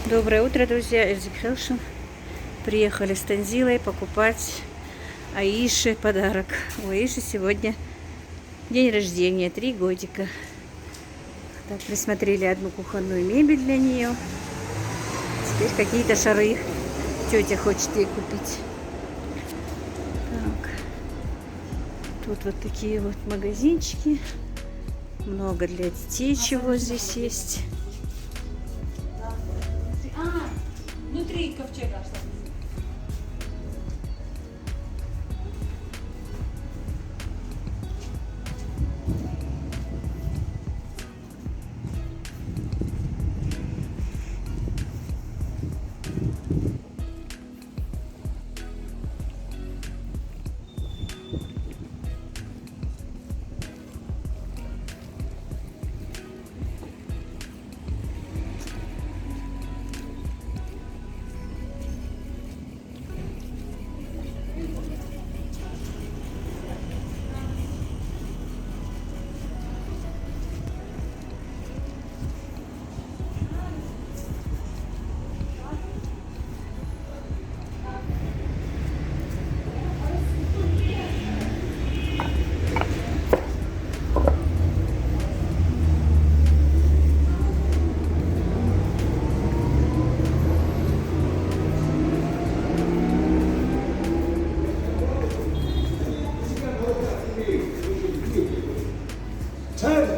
Доброе утро, друзья! Эльза Хелшин. Приехали с Танзилой покупать Аише подарок. У Аиши сегодня день рождения, 3 годика. Так, присмотрели одну кухонную мебель для нее. Теперь какие-то шары тетя хочет ей купить. Так. Тут вот такие вот магазинчики. Много для детей чего здесь есть. Внутри ковчега что?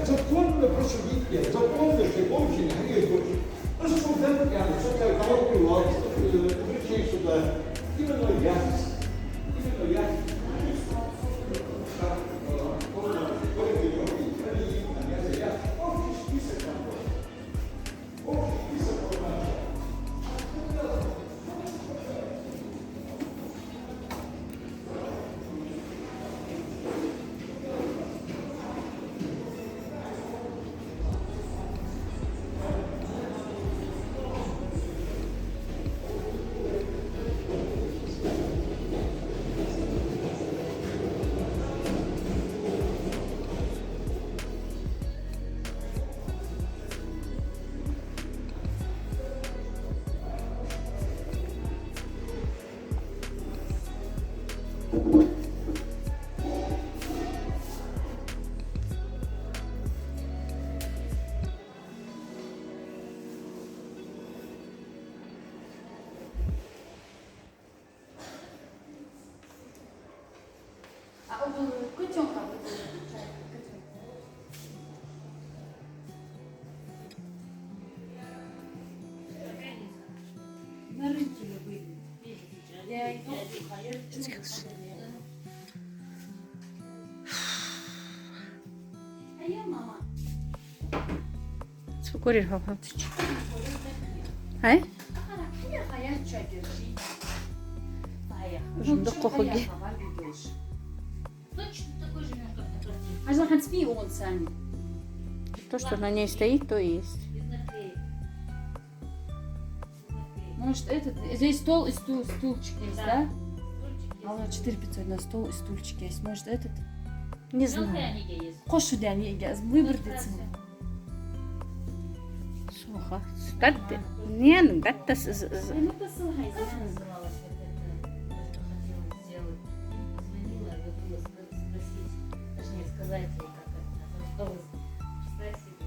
Законно просудить, законно, что очень грех. Ну, что там я, что я кого-то ловил, причем сюда, именно я. А котенка на рынке мы были. Я иду, а я А я мама. Сколько баба? Ай? Hayal çayı. Жунда кохоги. Точно такой же немножко, как Ажла ханцпи он сами. То, что на ней стоит, то и есть. Может этот, здесь стол и стульчик есть, да? А вот 4500 на стол и стульчик есть. Может этот? Не знаю. Кошу дәмеге, выбор детsin. Суха. Катты. Не, ну катты. Ну посылай. Сказать ей, как это, что вы представьте себе.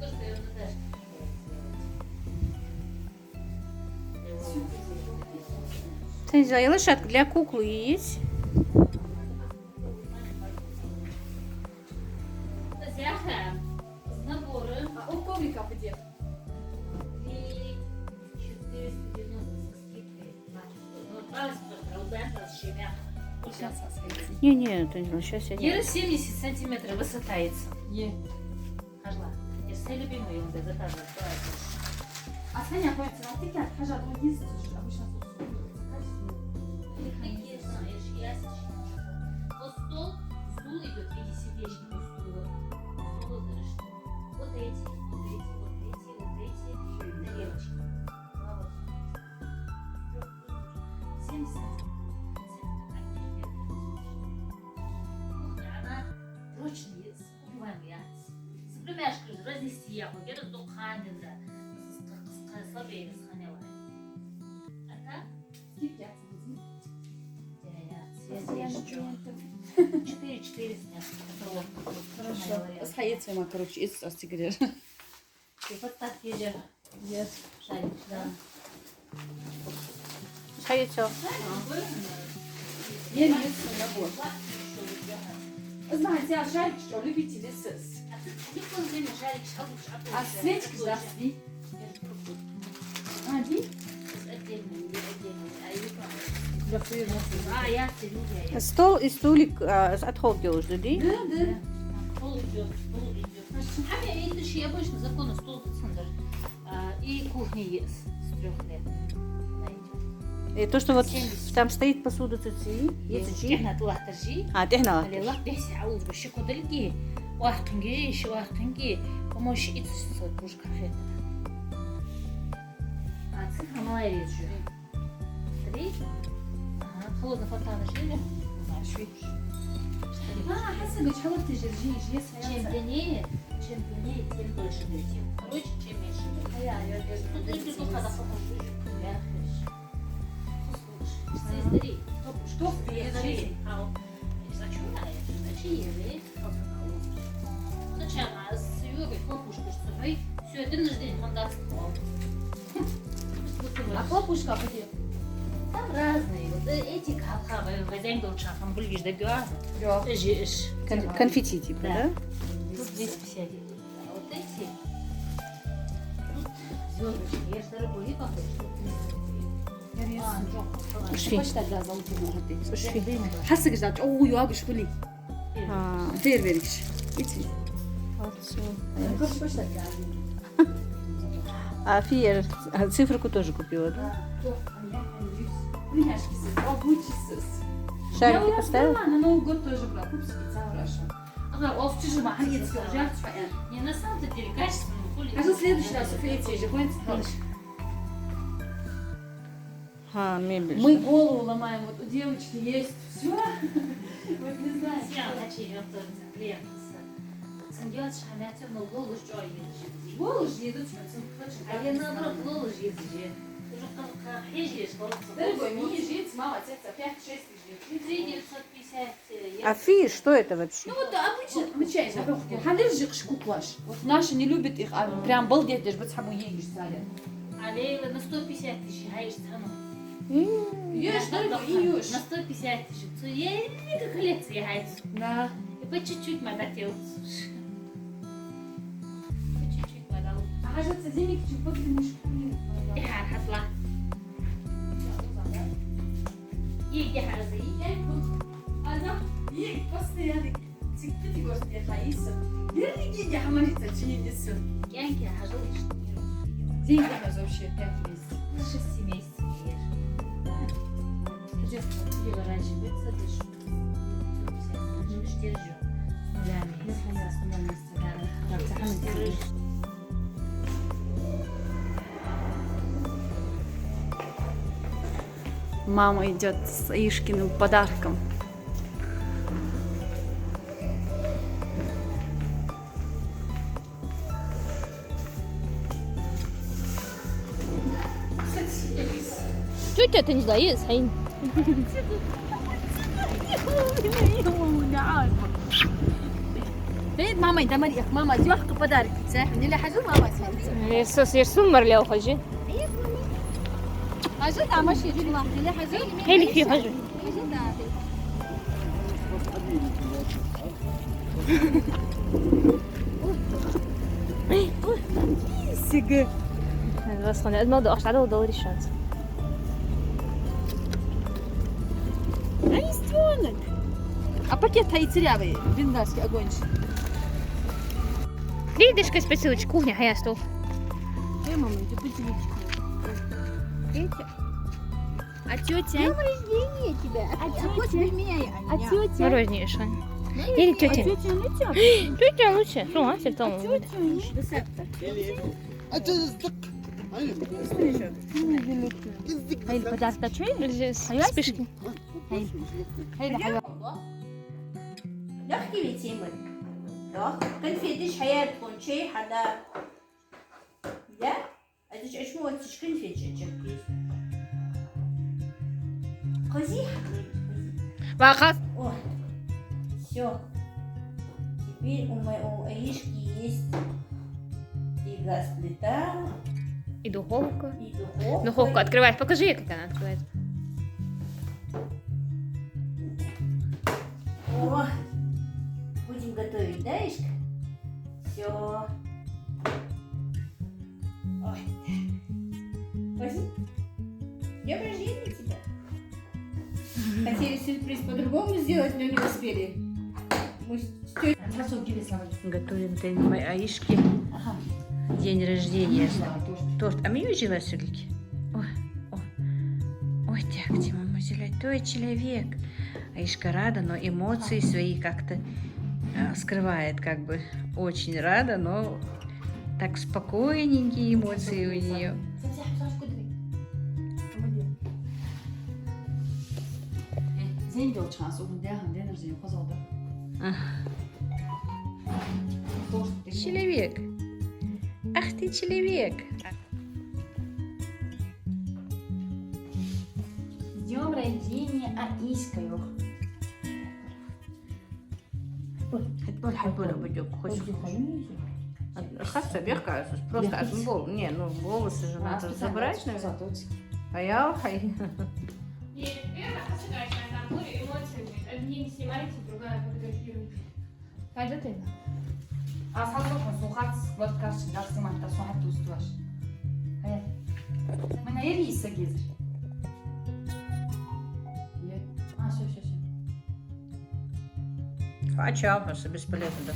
То, что я у Наташки Ты не знаю, лошадка для куклы есть. Тазяха с набором А у коврика где? и 490 со скидкой. Ну, транспорт, раудата, с щемя. Сейчас освети. Не, ты не знаю, сейчас я Ера не. 70 сантиметров высота яйца. Е. Ажла. Я все любимые он заказывает. А Саня ходит на тикет, хажа, он ездит обычно Какие знаешь, я сейчас. Вот стол, стул идет в виде сердечного стула. Стул разрешен. Вот эти, тарелочки. А вот. 70 она прочная, с племяшкой разнести я, где-то до хандина, с طبيعي بس خليني أوريك. أتا؟ كيف يعتمد؟ Я съездила. 4 снят. Хорошо. Сходите, ма, короче, из остигрер. Ты подставь ежа. Yes. Шарик, да. Шайцо. Я не набор. Знаете, а шарик что, любите лесыс? А свечки зашли. А, ди? А, я тебе. Стол и стулик отход делаешь, да? Да, да. Стол идет, стол идет. А это же обычно законно стол центр. И кухня есть с 3 лет. Она идет. И то, что вот 70. там стоит посуда цици, есть احنا طلع ترجي تهنا. اللي الله بيحسي عاوز بشكو دلقي واحتنجي واحتنجي ومش يتصل بوش كافيه عطيها ملايين شو تري خلصنا فترة شيء ما شوي حاسه مش حاولت تجرجيش чем длиннее тем дольше летим короче чем меньше ну ты только когда похож я смотри Что в смотри сначала с Юрой хлопушкой с собой все это на день мандат А хлопушка где? там разные вот эти калхавы хозяин был чахом были да газ Да. жишь Конфетти типа, Да. да? тут 250 а вот эти тут звездочки я же дорогой похож وش فيه؟ Kaç tane zaltı مرتين. وش فيه؟ حاسه قدرت اوه يواقش فلي. Fer verikş. İçin. Kaç tane lazım? А Фия циферку тоже купила, да? Шарики поставила? На Новый год тоже брала. Купи специально Раша. Ага, овчи же маханец, жарт фаэн. не на самом-то деле качественно А что в следующий раз? Флейте же, хватит. Мебель. Мы голову ломаем, вот у девочки есть все. Вот не знаю. я хочу готовиться клиентса сандвич хамятся но голос джой едет Голос же едут, а я наоборот голос едет уже как хижиш Дорогой, мне жить, мама, отец, 5-6 тысяч. 3950 А Фия, что это вообще? Ну вот обычно, обычайно, ханыржик шкуклаш. Вот наши не любят их, а прям балдеть, даже бацхабу егиш стали. а Лейла на 150 тысяч хаешь цену Ешь, дорогой, и ешь. на 150 тысяч я не как коллекция хаешь Да. и по чуть-чуть мадател по чуть-чуть мадал А кажется, денег чуть поднимешь. и хатла يجي حرزي Adam iyi postoyanı çıktı di gosti hayısı. Nerede gidiyor hamarita çiğnesi? Янки хожу Деньги нас вообще 5 месяцев. на 6 месяцев ешь. Честно, пиво раньше высадишь, держу. С нулями. Мама идет с Ишкиным подарком. Тетя, ты не сдаешь, Хайн? Привет, мама, это Мария. Мама, девушка подарок. Не ляжу, мама, смотри. Sos يرسم مرلو خجي Хожу, там машина, мама. Не ляжу. هيلي في خجي Сига. بس خلينا ما بدي على ودوري الشمس Ребенок. А пакет хайцерявый, виндарский огонь. видишь как посылочка кухня хаястов Мама, ты поделичку. А тетя? Днем рождения тебя. А тетя? мороженое что или тетя тетя лучше ну а все там هاي البدار تاعي спешки هاي الحلوة نحكي بيتيمن كان في ديش حياتكم شيء حدا لا Это ж очмо отчишкин фечечек. Кози. Вахас. О, все. Теперь у моего Аишки есть и газ-плита, И духовка. и духовка. Духовку открывать. Покажи, как она открывается. О, будем готовить, да, Ишка? Все. Ой. Кози, днем рождения тебя. Хотели сюрприз по-другому сделать, но не успели. Мы с тётей готовим для моей Аишки день рождения. Торт. А мне жила сюрики. Ой, так, мама, той человек. Аишка рада, но эмоции свои как-то скрывает, как бы очень рада, но так спокойненькие эмоции у нее. زين جو تشانس ونديها ندير زين خزوده Человек. Ах ты человек. С днем рождения, Аишка. حبونا بدك خش خاصة بيحكي просто от волос. Не, ну волосы же надо забрать, наверное. А я хай. И первое, посылаешь на море эмоций. Одним снимаете, другая фотографируете. Когда ты? أصحابك مسوخات سكوات كاش نفس ما أنت صاحب توستواش. هيا. من هيري يسجل. شوف. А чё, просто бесполезно, да?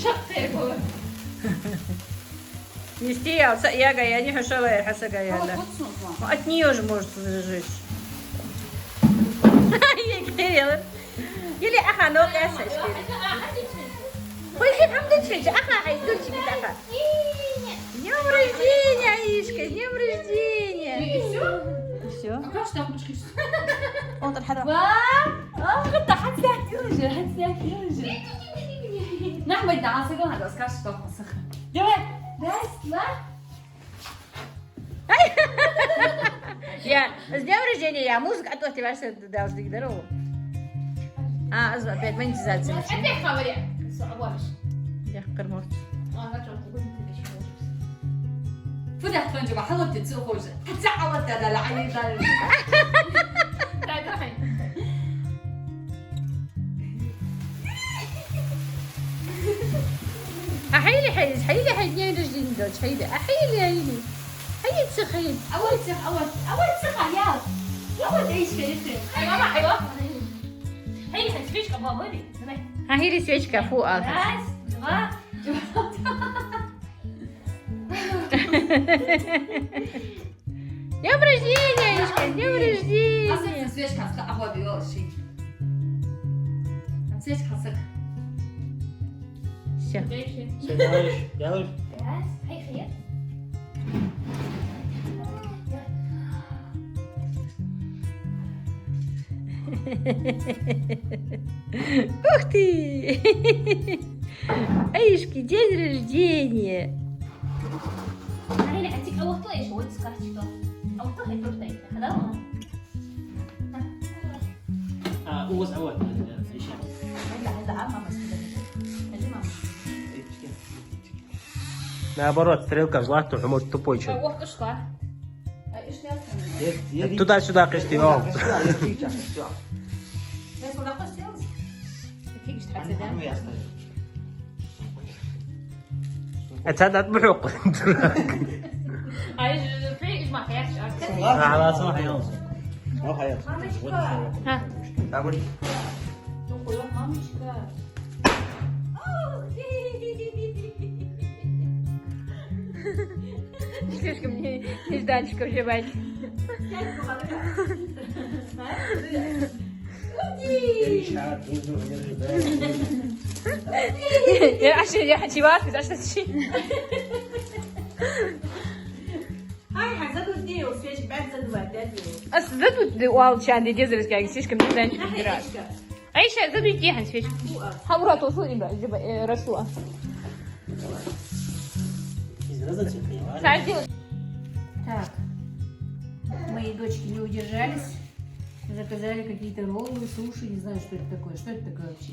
شقيقه. Нести я не хотела, я хотела я. От нее же может зажечь. يلي أخا نوك أساس كل الحمد لله أخا عايزوش كده أخا днем рождения, Аишка, днем рождения. И все? Все. А как же там ручки? Он тут حرام. غدا حتى يوجد. نحن بدنا عاصقون هذا اسكاش طبعا سخن. جواد بس لا. Я с днем рождения, я музыку, а то ты вообще должны здорово. Опять монетизация. أنت خبري. صعبة. Я корморт. أنا ترى تقول لي ليش فتحت فنجبة حاولت تسوق وجه. حتى عودت هذا العين ذا. تعال روحي. أحيلي حيلي دنيا رجلين دوش حيلي أحيلي تسخين. أول ثقة يا. أول إيش كيف؟ أيوة. هي هتفيش كبار ودي. أحيلي свечка фу Раз, два. Днем рождения, Аишка, днем рождения. أصلا سويش كاسك أبغى بيوش شيء. سويش كاسك. Все. Раз, هي خير. Ух ты! Аишки, день рождения. هنا أنتك أول طايش هو تسكرت أول طايش تورتين خلاص. أول هشام. هلا عامة مسكينة. Наоборот, стрелка златая, может тупой человек. وقت إشكال. إيش يا Туда-сюда кисти. ليش ولا قصة يا كيف تحسدها؟ أتهدى بحق. عايز في إيش ما خيرش أكثر. على صباح يوم. أو حياة. ها. تعبني. Слишком нежданчиков жевать. عشان حجيبات بس عشان شيء. هاي حزدوا دي وسويش بعد زدوا بعد. أصل واو كان دي جزر كان слишком нежданчик убирать. Аиша, задуйте хан свечку. Хаура توصل إلى رسوله. Так, мои дочки не удержались, заказали какие-то роллы, суши, не знаю, что это такое. Что это такое вообще?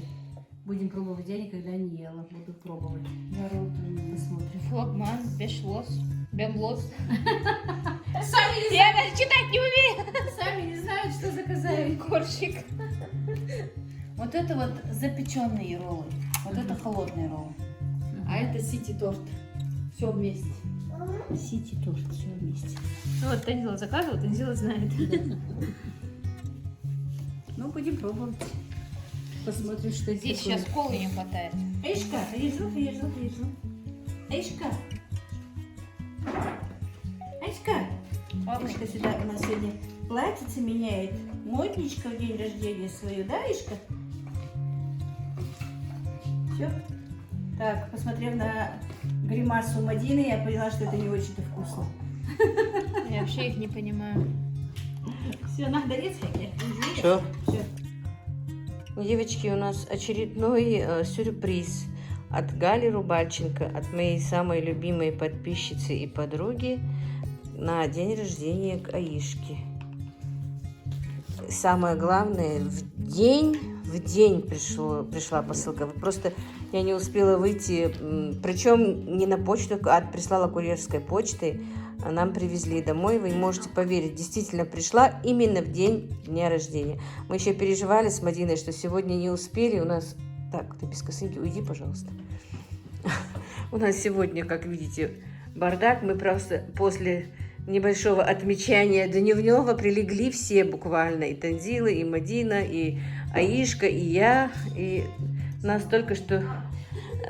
Будем пробовать, я никогда не ела, буду пробовать. Народ, посмотрим. Флагман, бешлос, бемлос. Я даже читать не умею. Сами не знают, что заказали. Корщик. Вот это вот запеченные роллы. Вот это холодные роллы. А это сити-торт. Все вместе. Сити торт, все вместе. Ну вот Танзила заказывала, Танзила знает. Ну, будем пробовать. Посмотрим, что это Здесь такое. сейчас колы не хватает. Эйшка, езжу. Эйшка. Эйшка сюда у нас сегодня платьице меняет. Модничка в день рождения свою, да, Эйшка? Все. Так, посмотрев на гримасу Мадины, я поняла, что это не очень-то вкусно. Я вообще их не понимаю. Все, надо резать. Все. Все. Девочки, у нас очередной сюрприз от Гали Рубальченко, от моей самой любимой подписчицы и подруги на день рождения к Аишке. Самое главное, в день пришла посылка. Просто я не успела выйти, причем не на почту, а прислала курьерской почтой. Нам привезли домой, вы можете поверить, действительно пришла именно в день дня рождения. Мы еще переживали с Мадиной, что сегодня не успели, у нас... Так, ты без косынки, уйди, пожалуйста. У нас сегодня, как видите, бардак, мы просто после небольшого отмечания дневного прилегли все буквально, и Танзила, и Мадина, и Аишка, и я, и нас только что...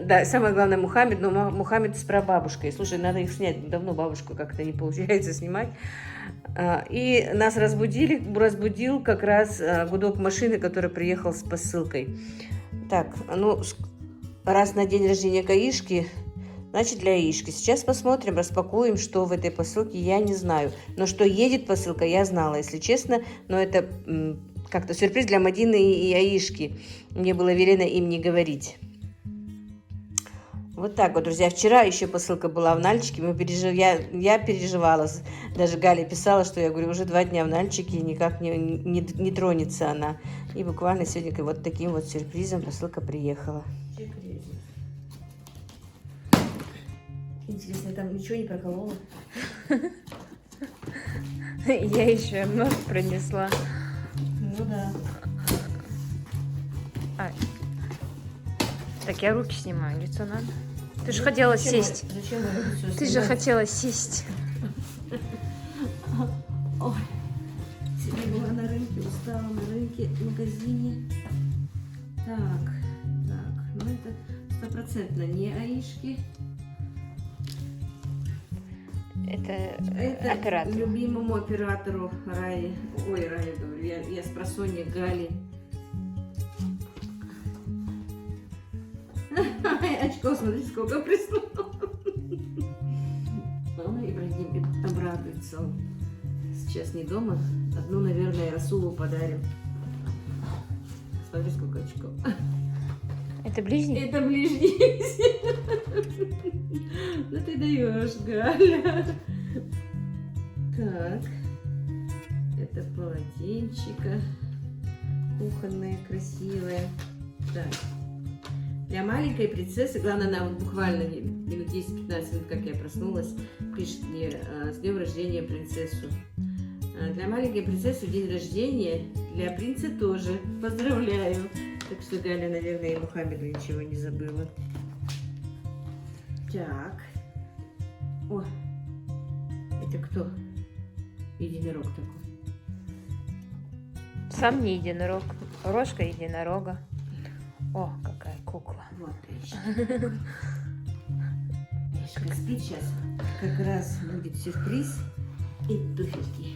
Да, самое главное Мухаммед, но Мухаммед с прабабушкой. Слушай, надо их снять, давно бабушку как-то не получается снимать. И нас разбудил как раз гудок машины, который приехал с посылкой. Так, ну, раз на день рождения к Аишке, значит для Аишки. Сейчас посмотрим, распакуем, что в этой посылке, я не знаю. Но что едет посылка, я знала, если честно. Но это как-то сюрприз для Мадины и Аишки. Мне было велено им не говорить. Вот так вот, друзья. Вчера еще посылка была в Нальчике. Я переживала. Даже Галя писала, что я говорю, уже 2 дня в Нальчике, никак не тронется она. И буквально сегодня вот таким вот сюрпризом посылка приехала. Интересно, я там ничего не проколола? Я еще нож пронесла. Ну да. Так, я руки снимаю, лицо надо. Ты же хотела сесть. Зачем вы все Ты же хотела сесть. Ой, сегодня была на рынке, устала на рынке, в магазине. Так, ну это 100% не Аишки. Это оператор. Любимому оператору Раи. Ой, Раи, говорю, я с просонья Гали. Очко, смотри, сколько прислал. Ой, Ибрагим обрадуется. Сейчас не дома. Одну, наверное, Расулу подарим. Смотри, сколько очков. Это ближний? Это ближний. Ну ты даешь, Галя. Так. Это полотенчика. Кухонное, красивое. Так. Для маленькой принцессы, главное, она вот буквально минут 10-15 минут, как я проснулась, пишет мне с днем рождения принцессу. Для маленькой принцессы день рождения, для принца тоже. Поздравляю. Так что Галя, наверное, и Мухаммеду ничего не забыла. Так. О, это кто? Единорог такой. Сам не единорог. Рожка единорога. О, какая кукла. Вот, Эйшка. Эйшка спит сейчас. Как раз будет сюрприз и туфельки.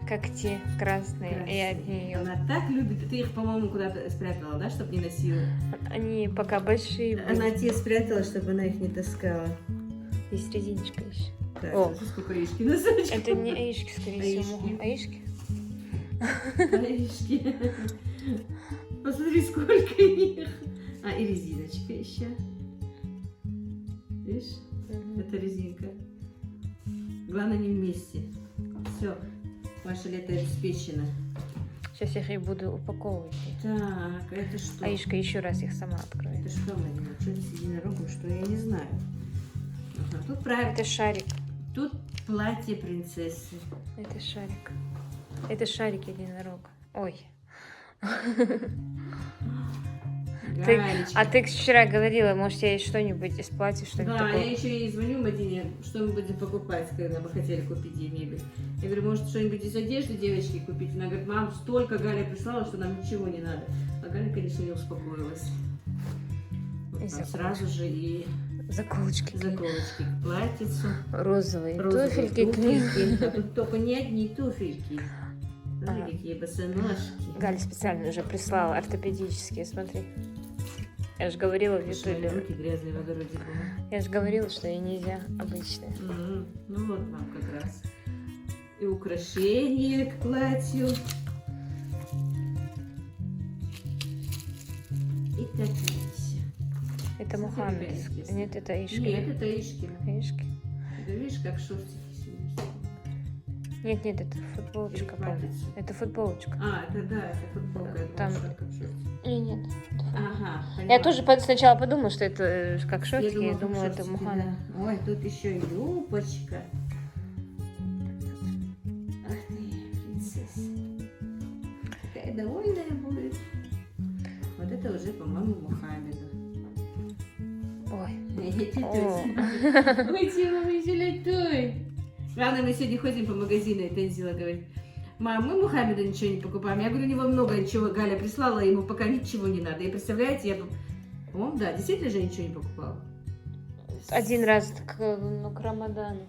Как те красные. И от нее. Она так любит. Ты их, по-моему, куда-то спрятала, да, чтобы не носила? Они пока большие были. Она те спрятала, чтобы она их не таскала. Есть резиночка еще. Так, О. смотри, сколько Аишки носочков. Это не Аишки, скорее всего. Аишки. Аишки? Аишки. Посмотри, сколько их. А, и резиночка еще. Видишь? Это резинка. Главное не вместе. Все, ваше лето обеспечено. Сейчас я их буду упаковывать. Так, это что? Аишка еще раз их сама откроет. Это что, Марина? Что это с единорогом? Что я не знаю. Ага, тут правильно. Это шарик. Тут платье принцессы. Это шарик. Это шарик единорог. Ой. Галечка. А ты вчера говорила, может, я ей что-нибудь из платья, что-нибудь Да, я такое. еще ей звоню Мадине, что мы будем покупать, когда мы хотели купить ей мебель. Я говорю, может, что-нибудь из одежды девочки купить? Она говорит, мам, столько Галя прислала, что нам ничего не надо. А Галя, конечно, не успокоилась. Вот И там заколочки. сразу же и Заколочки. заколочки к платьицу. Розовые. Розовые Туфельки к ним. туфельки. А тут только не одни туфельки. Смотри, А. какие босоножки. Галя специально уже прислала ортопедические, смотри. Я же говорила в Слушай, ютубе. руки грязные в огороде были. Я же говорила, что ей нельзя обычные. Ну вот вам как раз. И украшения к платью. И копейся. Это Мухаммед. Смотри, Нет, это Аишка. Нет, это Ишкина. Аишки. Ты видишь, как шортики сегодня. Нет, нет, это футболочка, по-моему. Перехватится. Это футболочка. А, это да, это футболка. я думала, Там- что как шортики. Нет. Ага, Я поняла. тоже сначала подумала, что это как шортики, я как думала, это шортики, Мухаммед. да. Ой, тут еще и юбочка. Ах ты, принцесса. Какая довольная будет. Вот это уже, по-моему, Мухаммеду. Ой. Ой, чего мы еще летуем? Главное, мы сегодня ходим по магазину, и Тензила говорит, мам, мы Мухаммеду ничего не покупаем. Я говорю, у него много чего Галя прислала, ему пока ничего не надо. И представляете, я, по-моему, да, действительно же ничего не покупала. Один раз к Рамадану.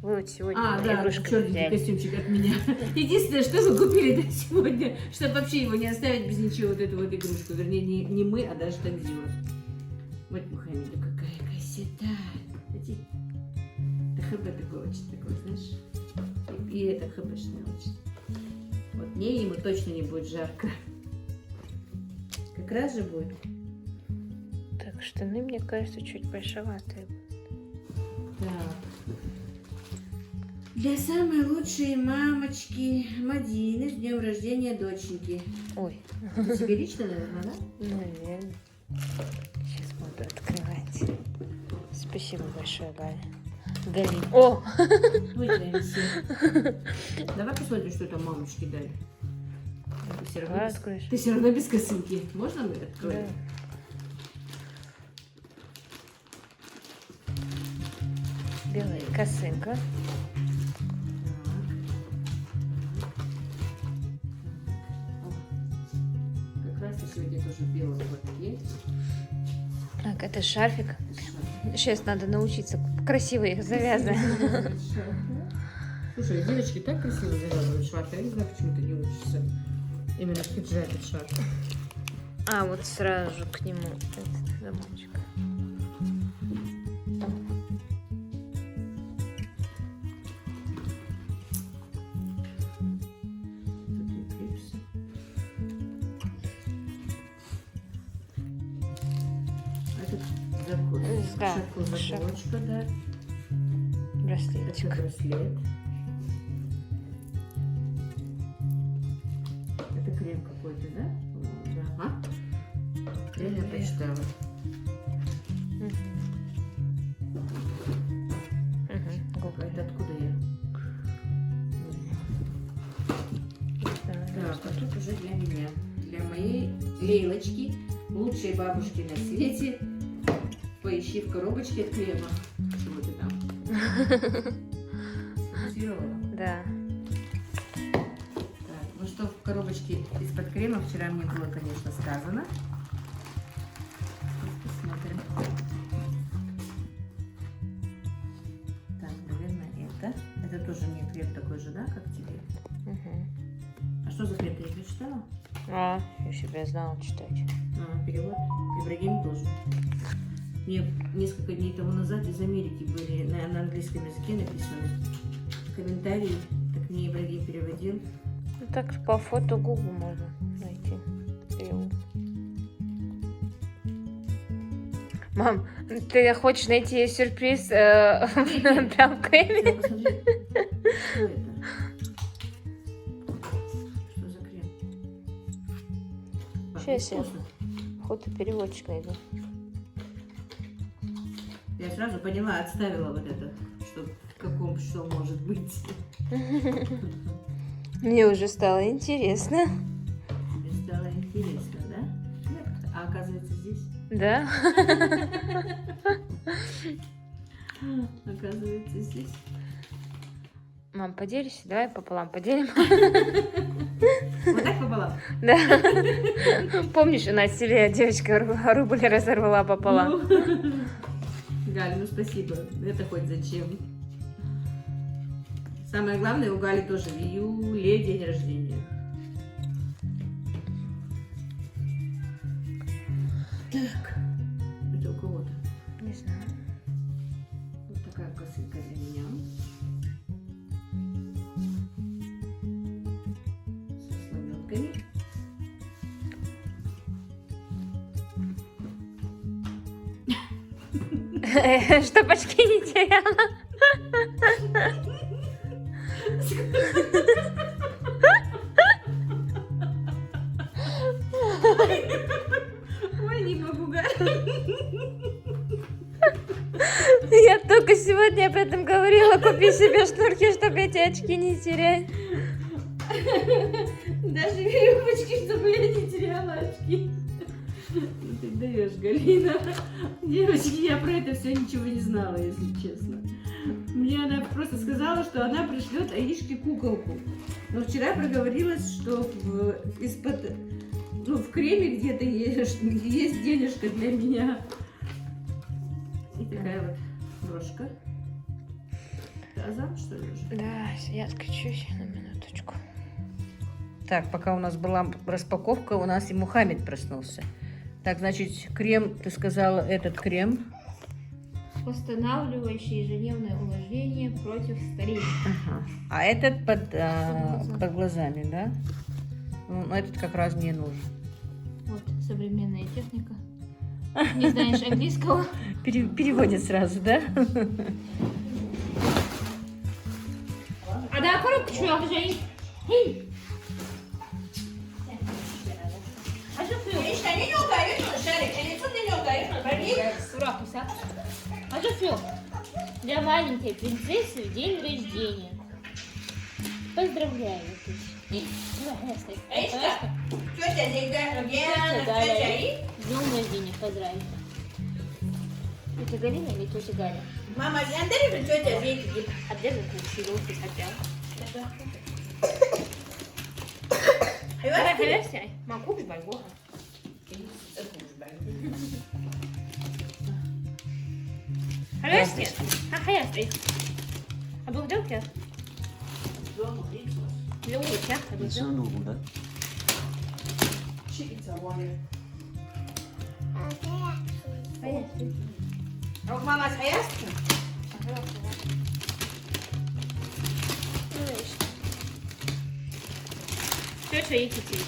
Вы вот сегодня Да, игрушку черненький взяли. костюмчик от меня. Единственное, что мы купили до сегодня, чтобы вообще его не оставить без ничего, вот эту вот игрушку. Вернее, не мы, а даже Тензила. Вот Мухаммеду какая красота. Эти... Это ХБ такой очень такой, знаешь. И это ХБшный очень. Вот мне ему точно не будет жарко. Как раз же будет. Так, штаны, мне кажется, чуть большеватые. Так. Для самой лучшей мамочки Мадины с днем рождения доченьки. Ой, Это тебе лично, наверное, да? наверное. Сейчас буду открывать. Спасибо большое, Галя. Галин. О! Вытираем все. Давай посмотрим, что там мамочки дали. Ты все равно, Раскроешь. ты все равно без косынки. Можно мы Да. откроем? Белая косынка. Как раз я сегодня тоже в белом платке. Так, это шарфик. Сейчас надо научиться красиво их завязывать. Слушай, девочки так красиво завязывают шарф. Я не знаю, почему ты не учишься. Именно в хиджабе шарф. А, вот сразу же к нему этот замочек. Тут и клипсы. Это Да, заколочка, да. Это Браслетик. браслет. Это крем какой-то, да? Да. А? Крем я почитала. Это откуда я? Так, а тут уже для меня. Для моей Лейлочки, лучшей бабушки на свете. Поищи в коробочке от крема. Чего ты там? Сфокусировала? Да. Так, ну что в коробочке из-под крема вчера мне было, конечно, сказано. Сейчас посмотрим. Так, наверное, это. Это тоже мне крем такой же, да, как тебе? А что за крем, ты не прочитала? А, я себя знала читать. Перевод. Ибрагим тоже. Мне несколько дней тому назад из Америки были на английском языке написаны комментарии. Так мне Ибрагим переводил. Ну так по фото Google можно найти. Перевод. Мам, ты хочешь найти сюрприз прям в креме? Посмотри. Что это? Что за крем? Сейчас я Вкусно. фотопереводчик найду. Я сразу поняла, отставила вот это, что в каком что может быть. Мне уже стало интересно. Мне стало интересно, да? Нет, а оказывается здесь. Да? Оказывается здесь. Мам, поделись? Давай пополам поделим. Вот так пополам? Да. Помнишь, у нас в селе девочка рубль разорвала пополам? Галь, ну спасибо. Это хоть зачем. Самое главное, у Гали тоже в июле день рождения. Так. Это у кого-то. Не знаю. Вот такая косынка для меня. Со сломенками. Чтоб очки не теряла. Ой, не могу, Галь. Я только сегодня об этом говорила. Купи себе шнурки, чтобы эти очки не терять. Даже веревочки, чтобы я не теряла очки. Ну ты даешь, Галина. Девочки, я про это все ничего не знала, если честно. Мне она просто сказала, что она пришлет Аишке куколку. Но вчера проговорилась, что в креме где-то есть денежка для меня. И такая вот брошка. Азам, что ли, уже? Да, я отключусь на минуточку. Так, пока у нас была распаковка, у нас и Мухаммед проснулся. Так, значит, крем, ты сказала, этот крем. Восстанавливающее ежедневное увлажнение против старения. Ага. А этот под глазами, да? Ну, этот как раз мне нужен. Вот современная техника. Не знаешь английского? Переводит сразу, да? Ada korup küçüğü akacağım. Hey. Суракуса. А что все? Для маленькой принцессы в день рождения. Поздравляю. Тетя Галя. С днем рождения поздравить. Тетя Галина или тетя Галя? Мама, я тетя Вики. Отдельно включила офис хотя. Hayır, ما كوبش بالجوها. Hayır, ha hayır. Abi udah ya. Lu ya, abi udah. Мама, hayasın. Тетя Екатерина.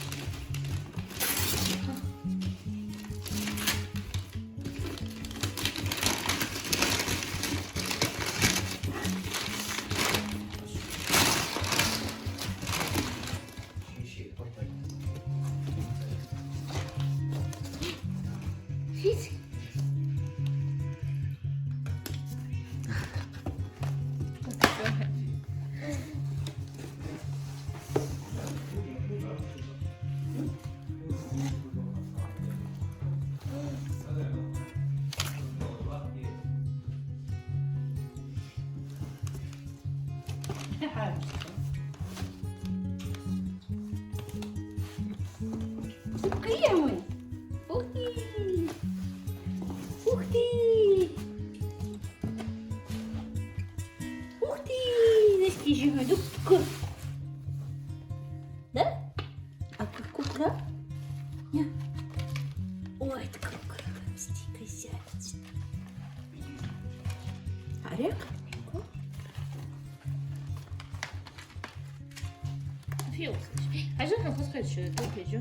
Кремы. Ух ты! Ух ты! Ух ты! Настижимая дубка. Да? А как кукла? Ой, это какая стика сядет. Орек? Фил, а что хочу сказать, что это выгляжу?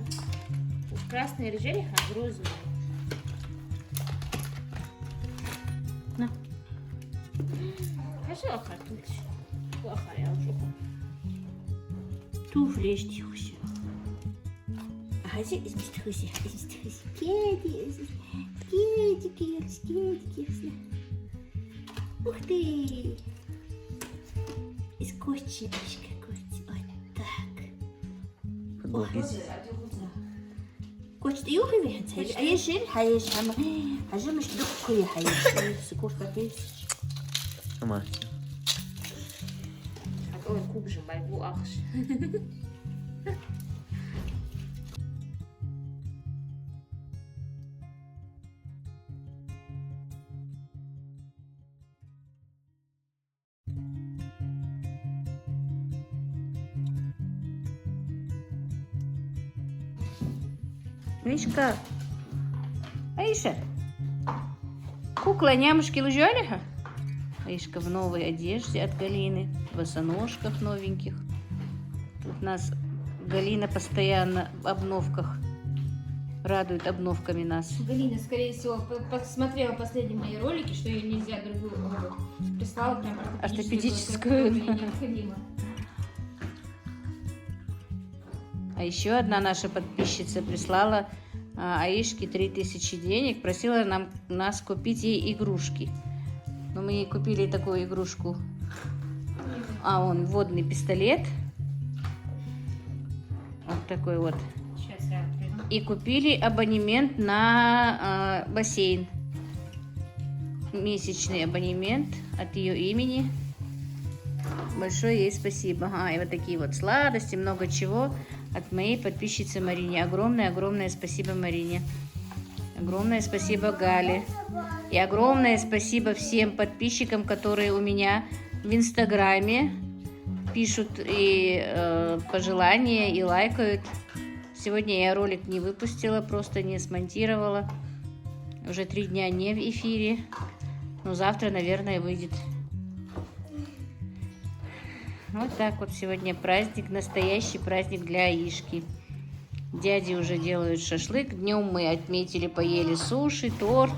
Красный режель, а розовый. شو آخر توش شو آخر يا شو Туфли лишь тихо. Хозяин из мистехуси, Кетики. Ух ты! Из кочи, вот так. Футболки. كوتش يوخي في حتى عيشين حاجة مش دقة يا حيش سكوت كافيس Сама. ой куб же байбу ахш Мишка, Аиша, кукла нямушки Лужалиха? Аишка в новой одежде от Галины, в босоножках новеньких. Тут нас Галина постоянно в обновках, радует обновками нас. Галина, скорее всего, посмотрела последние мои ролики, что ее нельзя другую обувь. Прислала прям Ортопедическую. Необходимо. А еще одна наша подписчица прислала Аишке 3000 денег, просила нас купить ей игрушки. Но мы ей купили такую игрушку. Он водный пистолет. Вот такой вот. сейчас я приду И купили абонемент на бассейн. Месячный абонемент от ее имени. Большое ей спасибо. И вот такие вот сладости, много чего от моей подписчицы Марине. Огромное спасибо Марине. Огромное спасибо Гале. И огромное спасибо всем подписчикам, которые у меня в Инстаграме пишут и пожелания, и лайкают. Сегодня я ролик не выпустила, просто не смонтировала. Уже 3 дня не в эфире. Но завтра, наверное, выйдет. Вот так вот сегодня праздник, настоящий праздник для Аишки. Дяди уже делают шашлык. Днем мы отметили, поели суши, торт.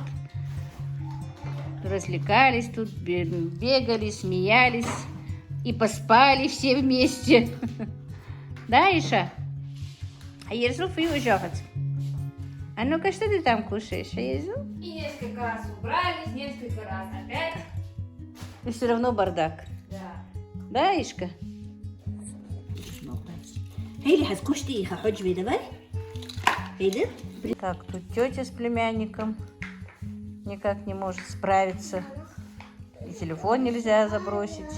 Развлекались тут, бегали, смеялись. И поспали все вместе. Да, Аиша? А Ерзу уезжать. А ну-ка, что ты там кушаешь, Ерзу? И несколько раз убрались, несколько раз опять. И все равно бардак. Да. Да, Аишка? Так, тут тетя с племянником никак не может справиться. И телефон нельзя забросить.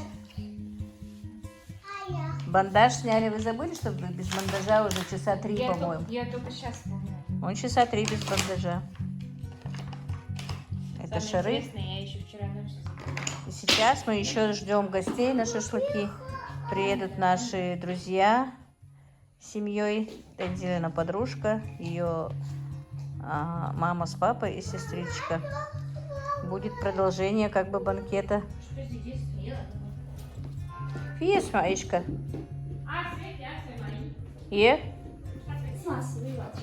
Бандаж сняли, вы забыли, что без бандажа уже часа 3, по-моему? Я только сейчас помню. Он часа 3 без бандажа. Это Самое шары. интересное, я еще вчера ночью И сейчас мы еще ждем гостей на шашлыки. Приедут наши друзья с семьей. Тензилина подружка, ее мама с папой и сестричка. Будет продолжение как бы банкета. что здесь съела Фиесма, Аишка. А, свет, я мои. Е?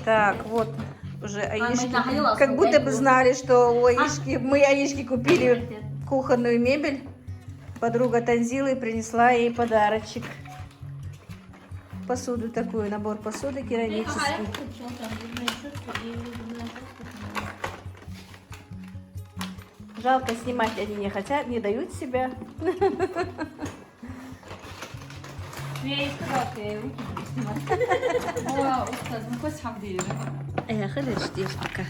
Так, вот уже Аишки. Как будто бы знали, что у Аишки, мы Аишке купили кухонную мебель. Подруга Танзилы принесла ей подарочек. Посуду такую, набор посуды керамический. Жалко, снимать они не хотят, не дают себя. Я ей сказала, что я ей руки буду снимать. О, Устаз, ну хоть хамдили. Ждешь пока.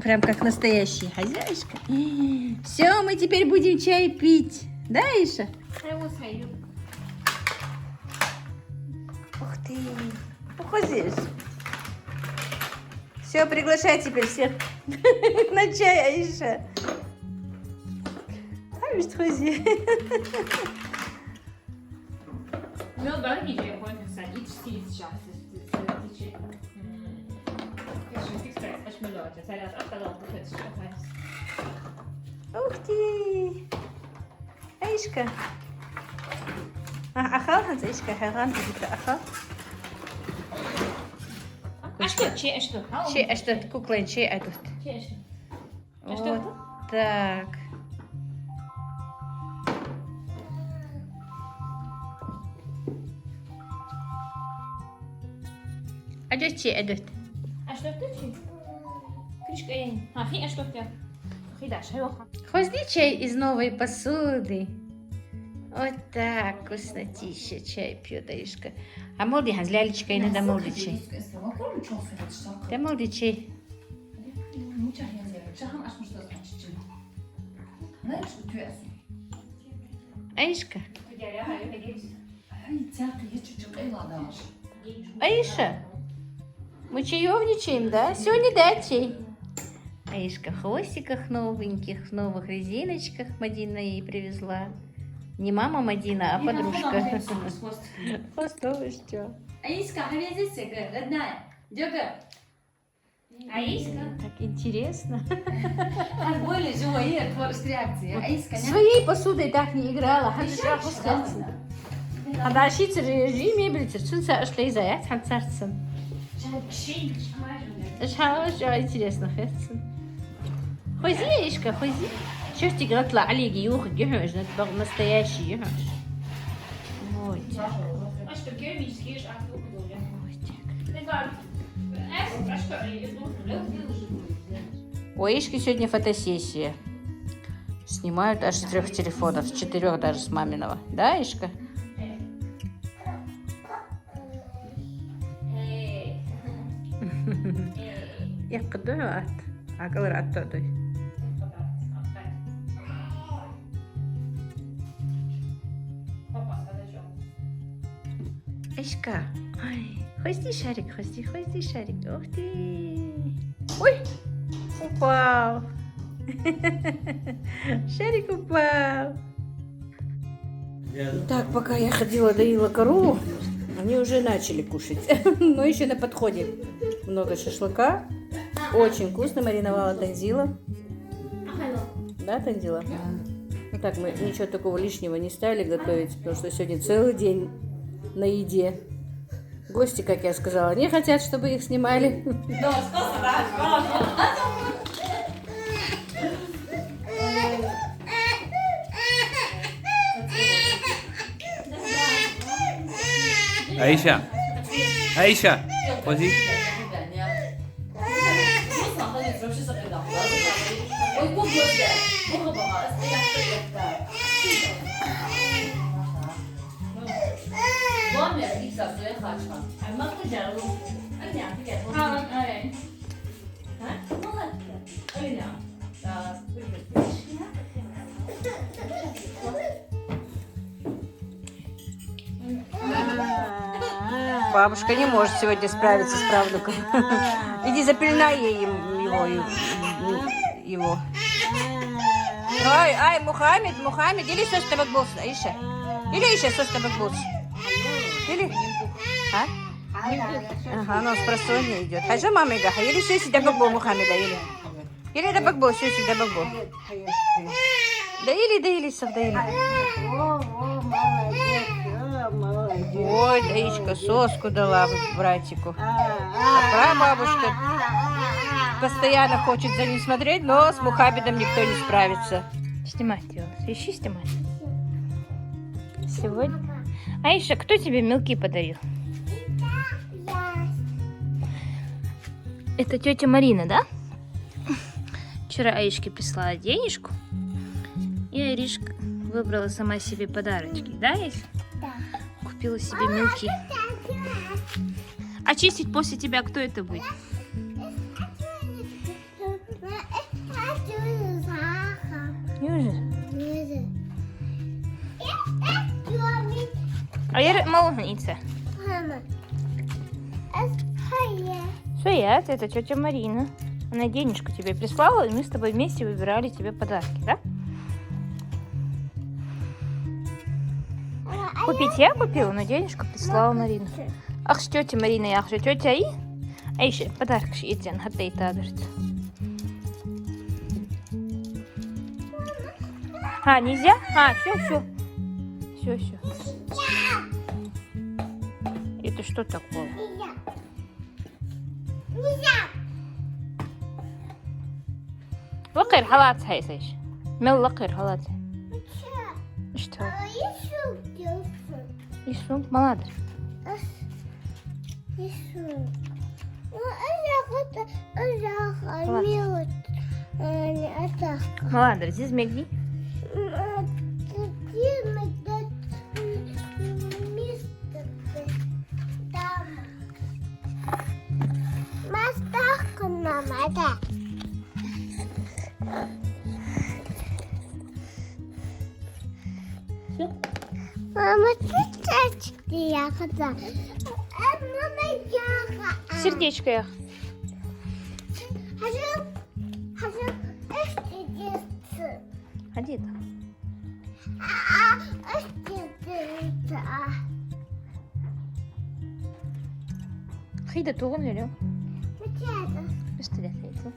Прям как настоящая хозяйка. Все, мы теперь будем чай пить. Да, Иша? Ух ты. Уходишь. Все, приглашай теперь всех на чай, Аиша. Ну, да, видео пользуется. И 4 сейчас. Ух ты. Аишка. Ахал, Аишка, Харан, Ахал. А что, чей, а что? Чей, а что, кукла, чей, а тут? Чей, а что? Вот так. Адет. А что ты? Крышка я не. А, хи, а что ты? Хи, да, шайоха. Возьми чай из новой посуды. Вот так, вкуснотища, чай пьет Аишка. А молди, Ханс, лялечка, и не домолди чай. Домолди чай. Аишка. Аиша, мы чаевничаем, да? Сегодня да, чай. Аишка в хвостиках новеньких, в новых резиночках Мадина ей привезла. Не мама Мадина, а подружка. Хвостовый что? Аиска, родная. Дёга. Аиска. Так интересно. Как более живое, творческая реакция. Аиска, Своей посудой так не играла. Хорошо, пускай. А дальше режим мебель, что что из-за этого ханцарцем. Что интересно, хэтсон. Хози, Аишка, хози. شفتي قلت له علي جيوخ جهش نتبغ настоящий جهش. Вот. А что, керамические же, а кто удобен? А что, У Аишки сегодня фотосессия. Снимают аж с 3 телефонов, с 4 даже с маминого. Да, Аишка? Я кадуат. А говорят то. Аишка, ой, хвости шарик, хвости шарик. Ух ты! Ой, упал. Шарик упал. Так, пока я ходила, доила корову, они уже начали кушать. Но еще на подходе. Много шашлыка. Очень вкусно мариновала Танзила. Да, Танзила? Ну так, мы ничего такого лишнего не стали готовить, потому что сегодня целый день на еде. Гости, как я сказала, не хотят, чтобы их снимали. Аиша! Аиша! Хози! Бабушка не может сегодня справиться с правнуком. Иди запеленай ей его. Ай, Мухаммед, или сос табак бос, Аиша? Или Аиша сос табак бос? Или? А? Ага, ну с просонья идет. Хажа мама ига, или соси табак бо Мухаммеда, или? Или табак бо, соси табак бо. Да или сов, да или. Ой, Даичка соску дала братику. А прабабушка постоянно хочет за ним смотреть, но с Мухаммедом никто не справится. Снимать его. Ищи снимать. Сегодня. Аиша, кто тебе мелки подарил? Это тетя Марина, да? Вчера Аишке прислала денежку. И Аришка выбрала сама себе подарочки, да, Аиша? Купила себе мелки. А чистить после тебя кто это будет? Южа? А я молодница. Шаят, это тетя Марина. Она денежку тебе прислала, и мы с тобой вместе выбирали тебе подарки, да? Купить я купила, но денежку прислала Марина. Ах, тетя Марина, я же тетя И. А еще подарок иден, хатей таберт. А, нельзя? А, все. Это что такое? لقير حالات هاي ايش مل لقير حالات что يسوق ما ادري ما ادري здесь мегди Мама, цветочки я хотела. Мама, я сердечко я ходи خيدة تغني اليوم ايش تلفيته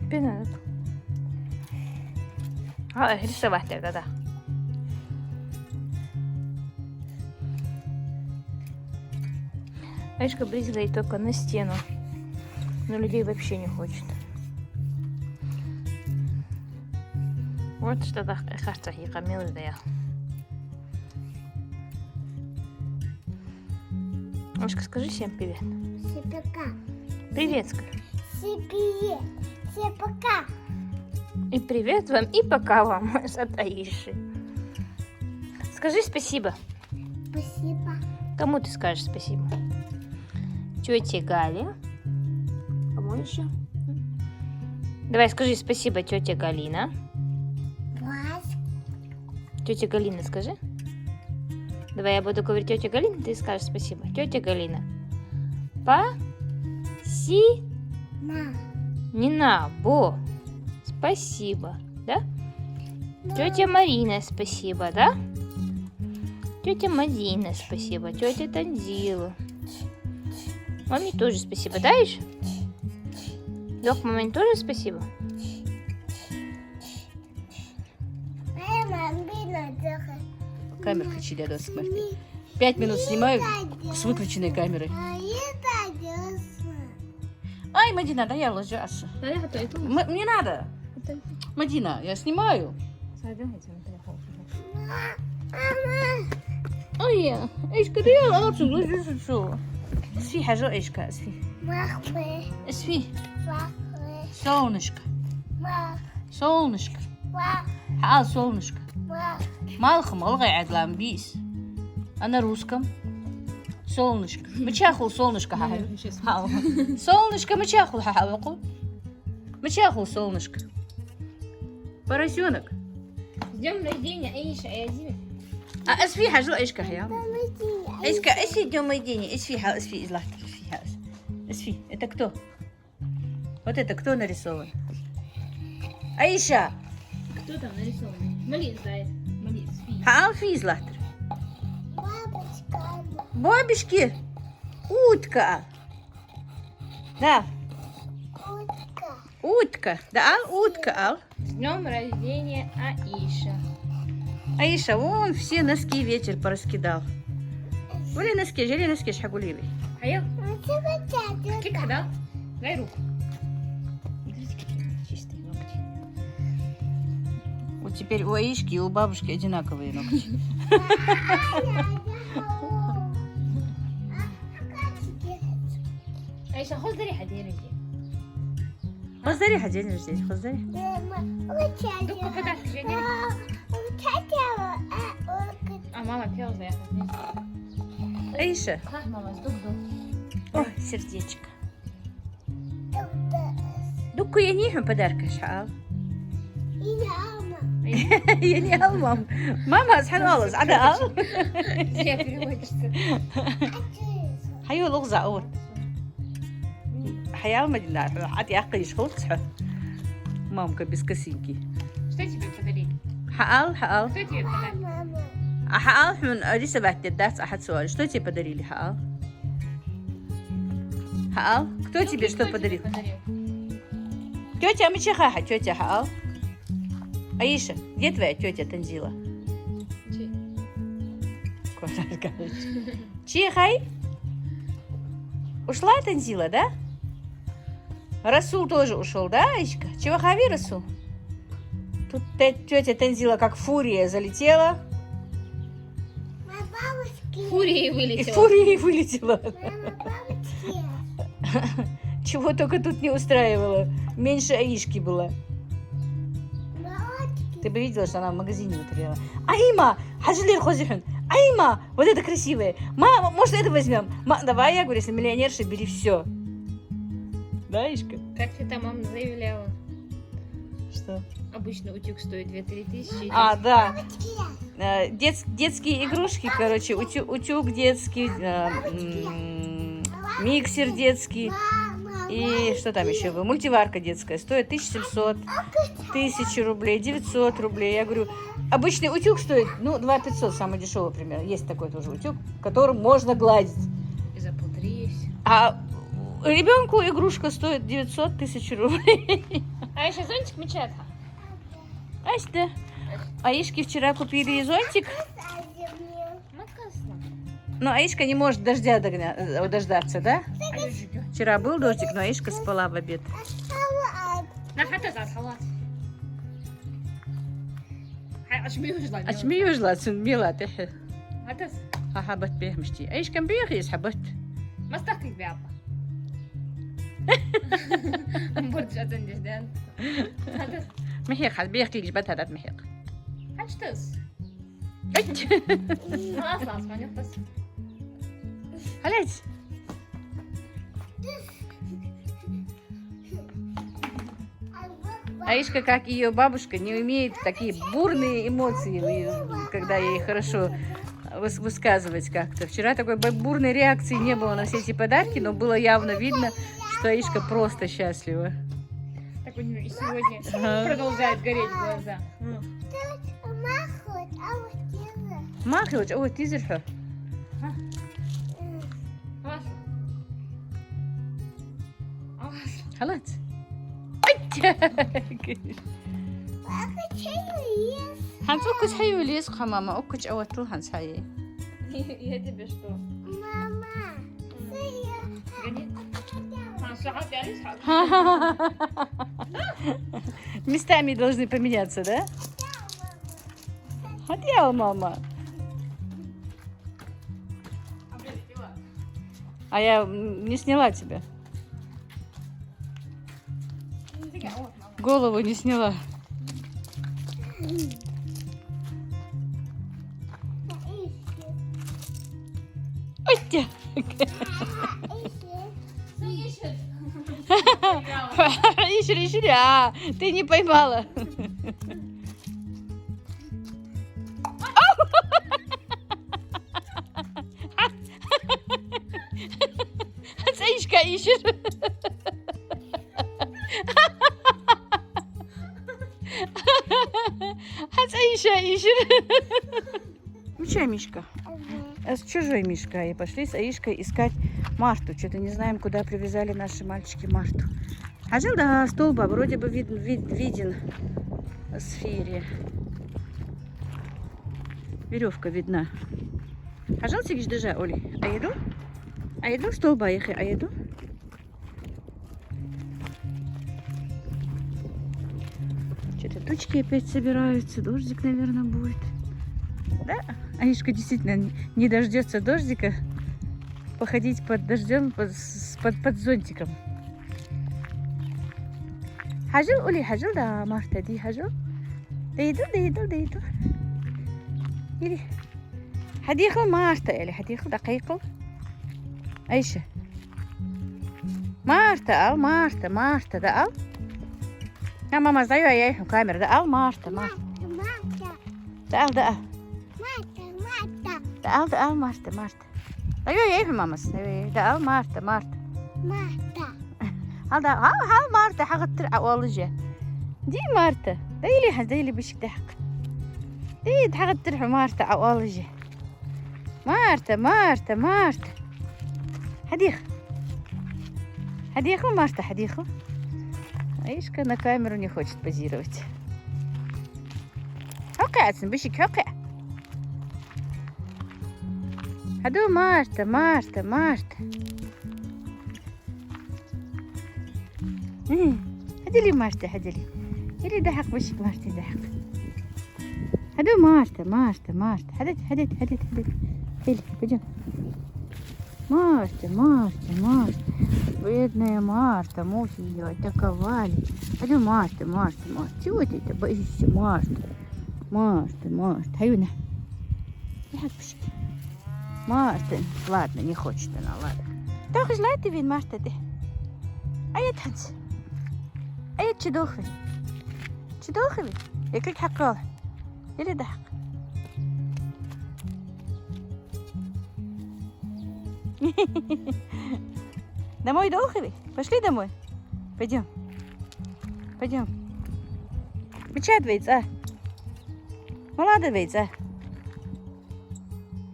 بنات لسه واحدة كده Аишка брызгает только на стену, но людей вообще не хочет. Вот что кажется, я милая. Аишка, скажи всем привет. Привет, скажи. Всем пока. И привет вам, и пока вам от Аиши. Скажи спасибо. Спасибо. Кому ты скажешь спасибо? Тете Гале. Кому еще? Давай скажи спасибо тете Галина. Тетя Галина, скажи. Давай я буду говорить тетя Галина, ты скажешь спасибо. Тетя Галина. Не на, бо. Спасибо, да? Тетя Марина, спасибо, да? Тетя Мадина, спасибо. Тетя Танзила. Маме тоже спасибо, да, Иш? Лёх, маме тоже спасибо? Камера хочу для досок. 5 минут снимаю с выключенной камерой. Ай, Мадина, да я ложу. Не надо. Мадина, я снимаю. Ой, Ишка, да я ложу. Что? اسفي حاجة إيشكا اسفي اسفي солнышко солнышко حال солнышко مالخم والله عاد لامبيس أنا روسكم солнышко متشاخل солнышко солнышко متشاخل حاول متشاخل солнышко поросенок С днем рождения, Аиша, Аязиме. اسفي حاجة إيشكا يا اسكا اسفي днем рождения اسفي اسفي излахтер اسفي это кто? Вот это кто нарисован? Аиша! Кто там нарисован? Малин знает. Малин, спи. Алфи излахтер. Бабушки! Утка! Да. Утка. Да, утка, ал. С днем рождения, Аиша. Аиша, вон все носки ветер пораскидал. Были носки, жили носки, шагулили. Хайо? Кик, да? Дай руку. Смотрите, какие чистые ногти. Вот теперь у Аишки и у бабушки одинаковые ногти. Аиша, خذ ذريحة دي رجلي. Поздравь, день рождения, поздравь. Дуку подарок же А мама пела за это. Аиша. Как мама, дук-дук. Ой, сердечко. Дуку я не подарка, шал. Я не ал, мам. Мама, сханалась, а да ал. Я переводчица. حيو لغزة أول حيال مدينة عادي أقل يشغل تصحى مامك بسكسينكي Что тебе подарили? حقال Что тебе подарили? حقال من لسه بعد الدرس أحد سؤال что тебе подарили حقال حقال кто тебе что подарил Подарил. тетя мчихаха тетя حقال Аиша, где твоя тетя Танзила? Чей? Чихай? Ушла Танзила, да? Расул тоже ушел, да, Аишка? Чего хави, Расул? Тут тетя Танзила как фурия залетела. Моя бабушка. Фурией И вылетела. фурией вылетела. Мама, бабушки. Чего только тут не устраивало. Меньше Аишки было. Бабушки. Ты бы видела, что она в магазине вытворяла. Аима! Хажилир хозихун! Аима! Вот это красивое! Мама, может, это возьмем? Давай, я говорю, если миллионерша, бери все. Да, Аишка? Как ты там мама заявляла? Что? Обычно утюг стоит 2-3 тысячи. А, да. Детские игрушки, короче, утюг детский, миксер детский. Мама. И что там еще? Мультиварка детская стоит 1700, 1000 рублей, 900 рублей. Я говорю, обычный утюг стоит, 2500, самый дешевый примерно. Есть такой тоже утюг, которым можно гладить. И за 1,5 все. А ребенку игрушка стоит 900 000 рублей. А еще зонтик мечет. Ась, да. Аишке вчера купили зонтик, Макасно. но Аишка не может дождаться, да? Вчера был дождик, но Аишка спала в обед. На хата за салат. أشمي وجلات سنبيلا تحت Хатас. حبت بيه مشتي أيش كان بيخيس حبت ما استقيك بيابا. برج أتن جدان. Хатас. محيق حد بيخلي جبت هذا محيق Хачтас. خلاص ما نقص. خلاص Аишка, как ее бабушка, не умеет такие бурные эмоции, когда ей хорошо высказывать как-то. Вчера такой бурной реакции не было на все эти подарки, но было явно видно, что Аишка просто счастлива. Так у нее и сегодня продолжает гореть глаза. Махилыч, ой, ты зерха. خلاص هنفكش حيو اللي يسخى ماما أكش أو تروح هنسحي Я тебе что? Мама. Гони. Сахат, я не сахат. Местами должны поменяться, да? Хотела мама. А я не сняла тебя. Голову не сняла. Ой, тя. Ишри, а ты не поймала. Цаишка ищешь. Цаиша ищешь. Ну что, Мишка? С чужой Мишкой пошли с Аишкой искать Марту. Что-то не знаем, куда привязали наши мальчики Марту. А жил до столба, вроде бы виден в сфере. Веревка видна. А жил сидишь déjà, Оли? А еду столба, а еду? Что-то тучки опять собираются, дождик, наверное, будет. Да? Аишка действительно не дождется дождика. Походить под дождем, под зонтиком. Хажил, Оли, хажил, да, Марта, ди хажил. Да иду. Или حديقل مارتا или حديقل دقيقل أيش مارتا مارتا ده أل يا ماما زيو يا يحو كاميرا ده أل مارتا ده أل ده أل مارتا زيو يا يحو ماما ده أل مارتا هل مارتا حق ترعى والله دي مارتا ده اللي بشك ده حق دي حق ترعى مارتا والله Марта. Хадиху, Марта, хадиху. Аишка на камеру не хочет позировать. حقعتن بشك حقع هدو مارتا هدلي مارتا هدلي يلي ضحك بشك مارتا ضحك هدو مارتا هدت هدي пойдем Марта бедная Марта мухи ее атаковали هدو Марта чего ты это боишься Марта Хаюна ضحك بشك Марта ладно не хочет она ладно toch eens laten we Marta de أيد حنس أيد شدوخي ياكلك حقال يلي ضحك Домой доухали? Пошли домой. Пойдем. Бечатывается, а? Молодывается.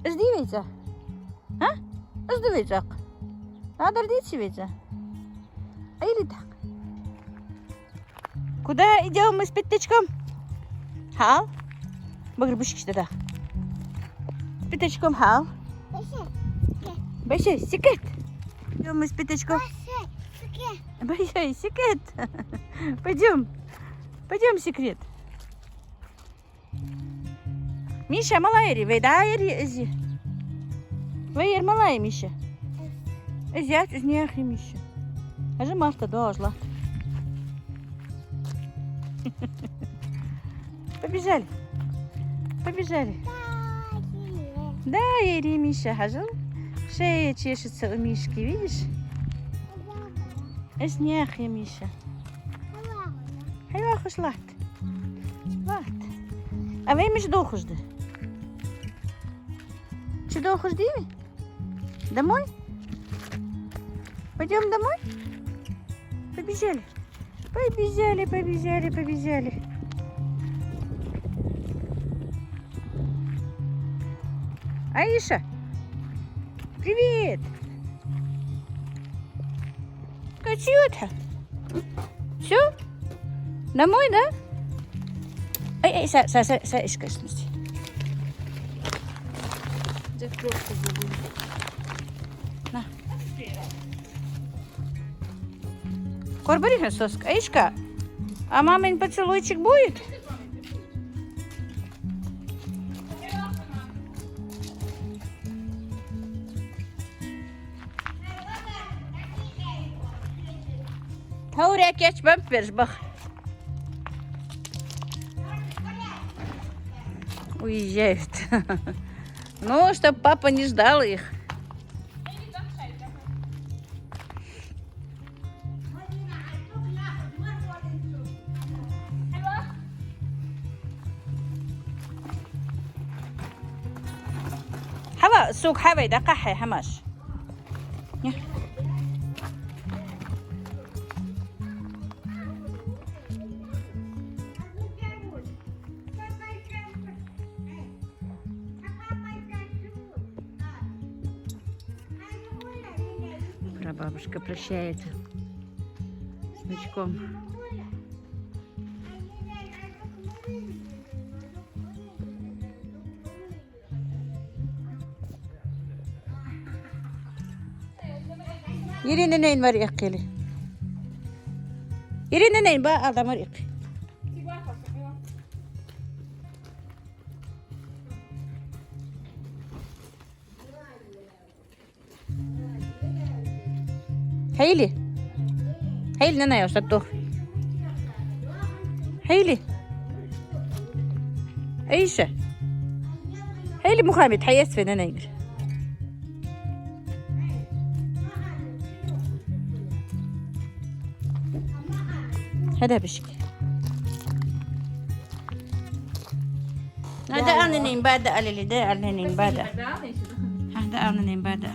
Ждивается. А? Ждивается. Надо родиться. А или так? Куда идем мы с пятачком? Хал? Багрбушки что-то. С пятачком хал. Большой секрет. Идем мы с пятачком. Большой секрет. Пойдем, секрет. Миша, малая ри, да, ри, Вейер малая, Миша. Зять из нехи, Миша. А же Марта должна. Побежали. Да, Ири, Миша, хожу. Шея чешется у Мишки, видишь? Снег, Миша. Хай хош лат. А вы миш дохожды? Че дохожды? Домой? Пойдем домой? Побежали. Аиша, привет! Катюта, все? Домой, да? Ай, скажите. На. Корбарихна соска. Аишка, а мамин поцелуйчик будет? Тауряк яч бамперш бах. Уезжают. Ну, чтоб папа не ждал их. حوا سوق حوا دقحي حماش. Бабушка прощается с внучком. Ирина нейн марик кели. Ирина нейн ба алда марик. هيلي نانا يا شطوخ هيلي ايشة هيلي مخامد حياس في نانا يجري هذا بشكي هذا أنا نين بدأ اللي ده أنا نين بدأ هذا أنا نين بدأ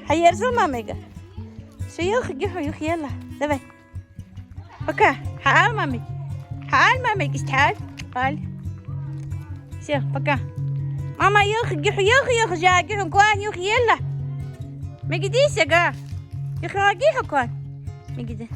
حيرزل ماميجا سيوخ يلا دبي بكا حال مامي استحال قال سيوخ بكا ماما يوخ جاكي كوان يوخ يلا مقديس يا يوخ كوان Иди.